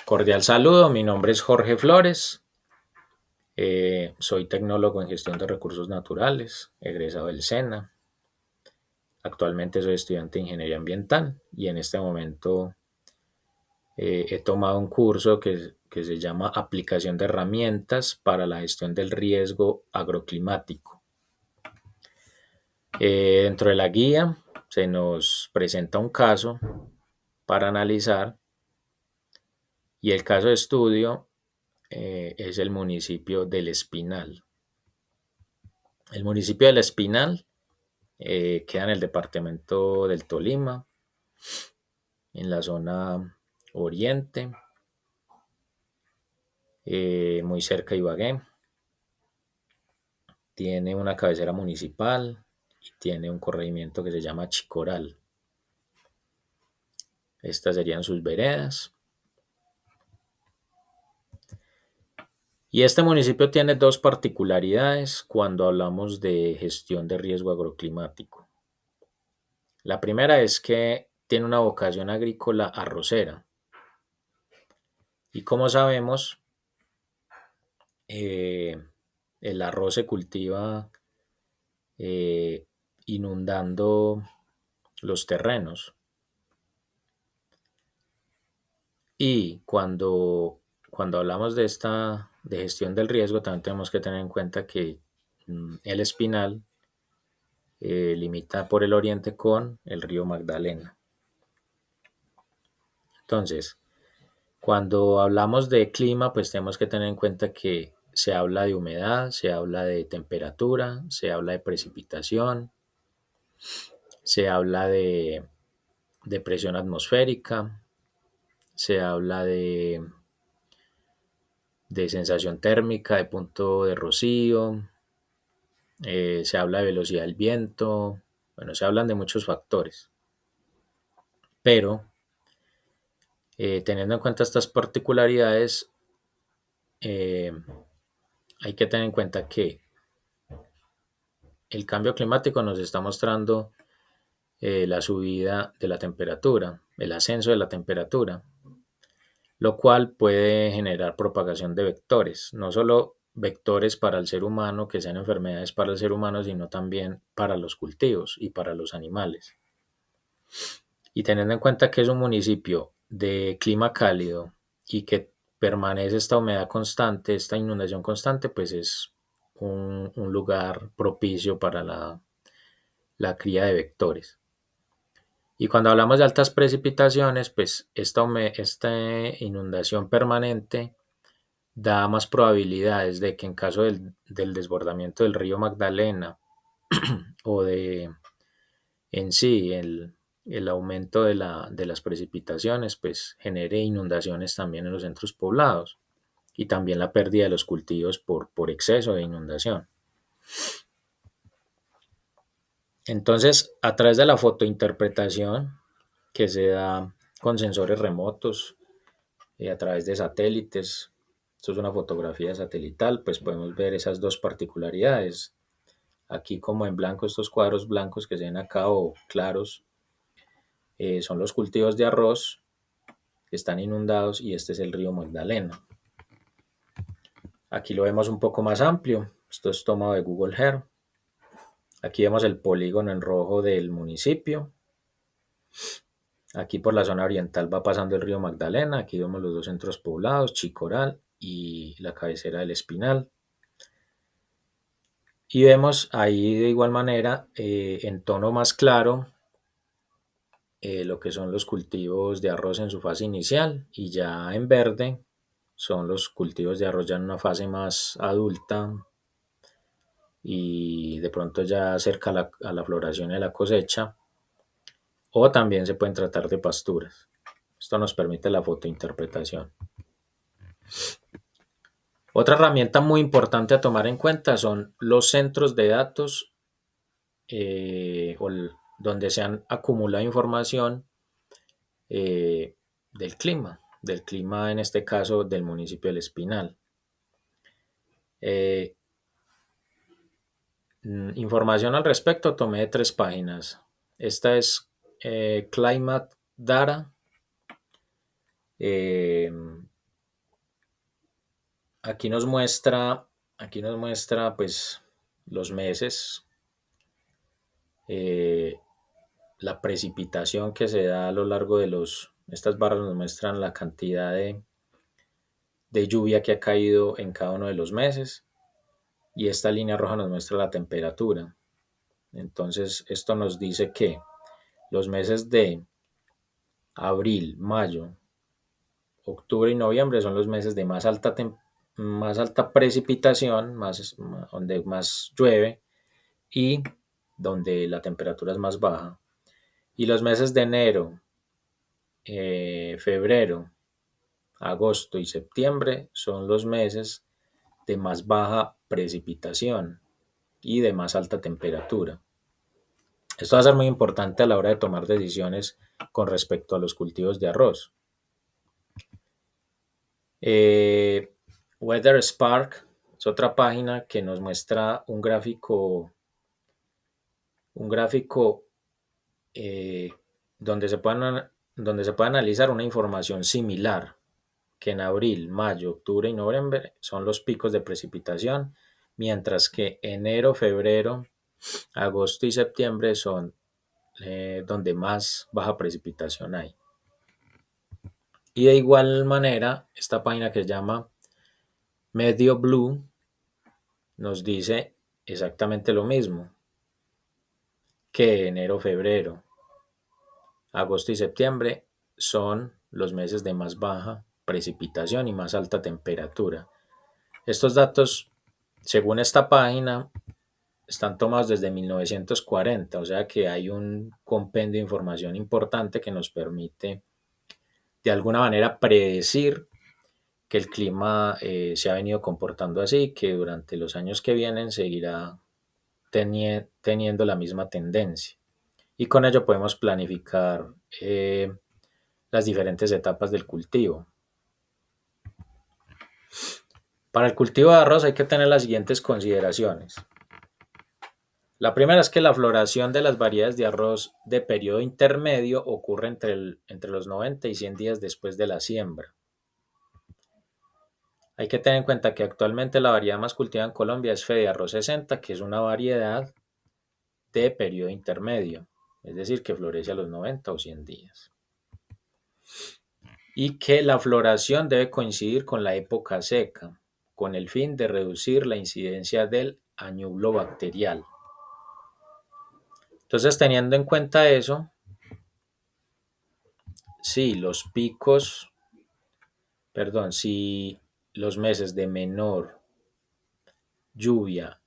Cordial saludo, mi nombre es Jorge Flores, soy tecnólogo en gestión de recursos naturales, egresado del SENA. Actualmente soy estudiante de ingeniería ambiental y en este momento he tomado un curso que se llama Aplicación de herramientas para la gestión del riesgo agroclimático. Dentro de la guía se nos presenta un caso para analizar y el caso de estudio es el municipio del Espinal. El municipio del Espinal queda en el departamento del Tolima, en la zona oriente, muy cerca de Ibagué. Tiene una cabecera municipal y tiene un corregimiento que se llama Chicoral. Estas serían sus veredas. Y este municipio tiene dos particularidades cuando hablamos de gestión de riesgo agroclimático. La primera es que tiene una vocación agrícola arrocera. Y como sabemos, eh, el arroz se cultiva eh, inundando los terrenos. Y cuando hablamos de gestión del riesgo, también tenemos que tener en cuenta que el Espinal limita por el oriente con el río Magdalena. Entonces, cuando hablamos de clima, pues tenemos que tener en cuenta que se habla de humedad, se habla de temperatura, se habla de precipitación, se habla de presión atmosférica, se habla de sensación térmica, de punto de rocío, se habla de velocidad del viento, bueno, se hablan de muchos factores, pero teniendo en cuenta estas particularidades, eh, hay que tener en cuenta que el cambio climático nos está mostrando la subida de la temperatura, el ascenso de la temperatura, lo cual puede generar propagación de vectores, no solo vectores para el ser humano, que sean enfermedades para el ser humano, sino también para los cultivos y para los animales. Y teniendo en cuenta que es un municipio de clima cálido y que permanece esta humedad constante, esta inundación constante, pues es un lugar propicio para la cría de vectores. Y cuando hablamos de altas precipitaciones, pues esta inundación permanente da más probabilidades de que en caso del desbordamiento del río Magdalena o de en sí el aumento de las precipitaciones, pues genere inundaciones también en los centros poblados y también la pérdida de los cultivos por exceso de inundación. Entonces, a través de la fotointerpretación que se da con sensores remotos y a través de satélites, esto es una fotografía satelital, pues podemos ver esas dos particularidades. Aquí como en blanco, estos cuadros blancos que se ven acá o claros, son los cultivos de arroz que están inundados y este es el río Magdalena. Aquí lo vemos un poco más amplio, esto es tomado de Google Earth. Aquí vemos el polígono en rojo del municipio. Aquí por la zona oriental va pasando el río Magdalena. Aquí vemos los dos centros poblados, Chicoral y la cabecera del Espinal. Y vemos ahí de igual manera en tono más claro lo que son los cultivos de arroz en su fase inicial y ya en verde son los cultivos de arroz ya en una fase más adulta y de pronto ya cerca a la floración y a la cosecha, o también se pueden tratar de pasturas. Esto nos permite la fotointerpretación. Otra herramienta muy importante a tomar en cuenta son los centros de datos donde se han acumulado información del clima en este caso del municipio del Espinal. Eh, Información al respecto tomé de 3 páginas. Esta es Climate Data, aquí nos muestra, pues los meses, eh, la precipitación que se da a lo largo de estas barras nos muestran la cantidad de lluvia que ha caído en cada uno de los meses y esta línea roja nos muestra la temperatura. Entonces esto nos dice que los meses de abril, mayo, octubre y noviembre son los meses de más alta precipitación, donde más llueve y donde la temperatura es más baja. Y los meses de enero, febrero, agosto y septiembre son los meses de más baja precipitación y de más alta temperatura. Esto va a ser muy importante a la hora de tomar decisiones con respecto a los cultivos de arroz. Weather Spark es otra página que nos muestra un gráfico donde se puede analizar una información similar, que en abril, mayo, octubre y noviembre son los picos de precipitación, mientras que enero, febrero, agosto y septiembre son donde más baja precipitación hay. Y de igual manera, esta página que se llama Medio Blue nos dice exactamente lo mismo, que enero, febrero, agosto y septiembre son los meses de más baja precipitación y más alta temperatura. Estos datos, según esta página, están tomados desde 1940, o sea que hay un compendio de información importante que nos permite de alguna manera predecir que el clima se ha venido comportando así, que durante los años que vienen seguirá teniendo la misma tendencia. Y con ello podemos planificar las diferentes etapas del cultivo. Para el cultivo de arroz hay que tener las siguientes consideraciones. La primera es que la floración de las variedades de arroz de periodo intermedio ocurre entre los 90 y 100 días después de la siembra. Hay que tener en cuenta que actualmente la variedad más cultivada en Colombia es Fede Arroz 60, que es una variedad de periodo intermedio, es decir, que florece a los 90 o 100 días. Y que la floración debe coincidir con la época seca, con el fin de reducir la incidencia del añublo bacterial. Entonces, teniendo en cuenta eso, si los meses de menor lluvia,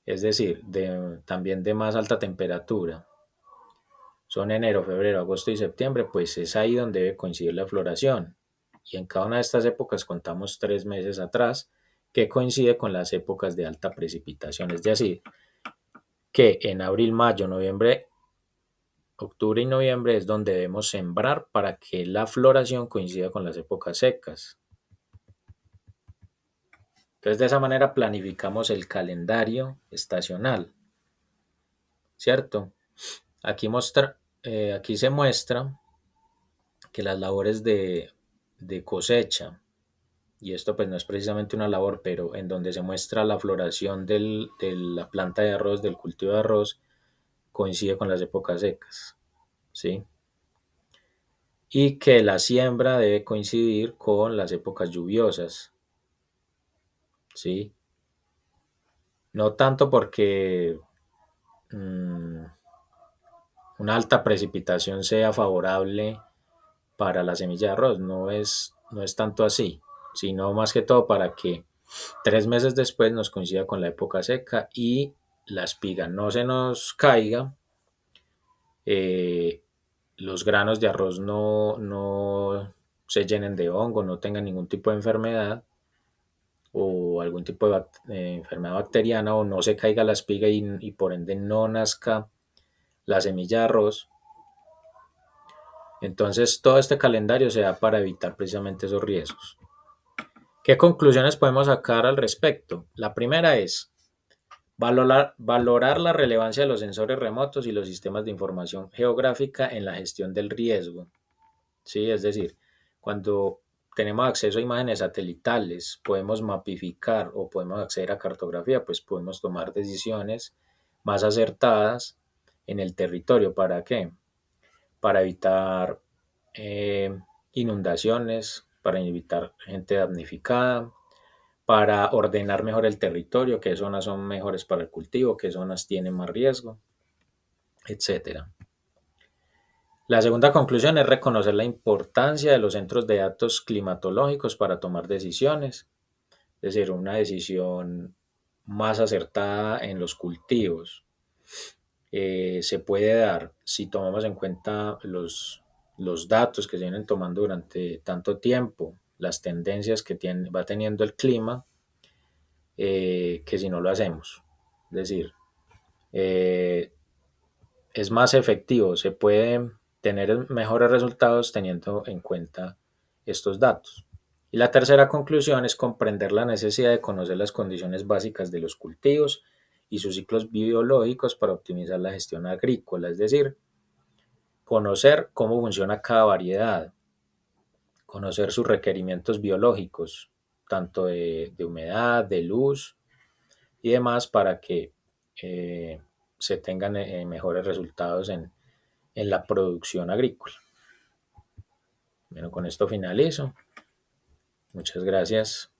es decir, también de más alta temperatura, son enero, febrero, agosto y septiembre, pues es ahí donde debe coincidir la floración. Y en cada una de estas épocas contamos 3 meses atrás, que coincide con las épocas de alta precipitación. Es decir, que en abril, mayo, noviembre, octubre y noviembre es donde debemos sembrar para que la floración coincida con las épocas secas. Entonces, de esa manera planificamos el calendario estacional, ¿cierto? Aquí se muestra que las labores de cosecha, y esto pues no es precisamente una labor, pero en donde se muestra la floración de la planta de arroz, del cultivo de arroz, coincide con las épocas secas, ¿sí? Y que la siembra debe coincidir con las épocas lluviosas, ¿sí? No tanto porque una alta precipitación sea favorable para la semilla de arroz, no es tanto así, sino más que todo para que 3 meses después nos coincida con la época seca y la espiga no se nos caiga, los granos de arroz no se llenen de hongo, no tengan ningún tipo de enfermedad o algún tipo de enfermedad bacteriana, o no se caiga la espiga y por ende no nazca la semilla de arroz. Entonces todo este calendario se da para evitar precisamente esos riesgos. ¿Qué conclusiones podemos sacar al respecto? La primera es valorar la relevancia de los sensores remotos y los sistemas de información geográfica en la gestión del riesgo. ¿Sí? Es decir, cuando tenemos acceso a imágenes satelitales, podemos mapificar o podemos acceder a cartografía, pues podemos tomar decisiones más acertadas en el territorio. ¿Para qué? Para evitar eh, inundaciones, para evitar gente damnificada, para ordenar mejor el territorio, qué zonas son mejores para el cultivo, qué zonas tienen más riesgo, etcétera. La segunda conclusión es reconocer la importancia de los centros de datos climatológicos para tomar decisiones, es decir, una decisión más acertada en los cultivos. Se puede dar si tomamos en cuenta los datos que se vienen tomando durante tanto tiempo, las tendencias que va teniendo el clima, que si no lo hacemos. Es decir, eh, es más efectivo, se pueden tener mejores resultados teniendo en cuenta estos datos. Y la tercera conclusión es comprender la necesidad de conocer las condiciones básicas de los cultivos y sus ciclos biológicos para optimizar la gestión agrícola, es decir, conocer cómo funciona cada variedad, conocer sus requerimientos biológicos, tanto de humedad, de luz y demás, para que eh, se tengan mejores resultados en la producción agrícola. Bueno, con esto finalizo. Muchas gracias.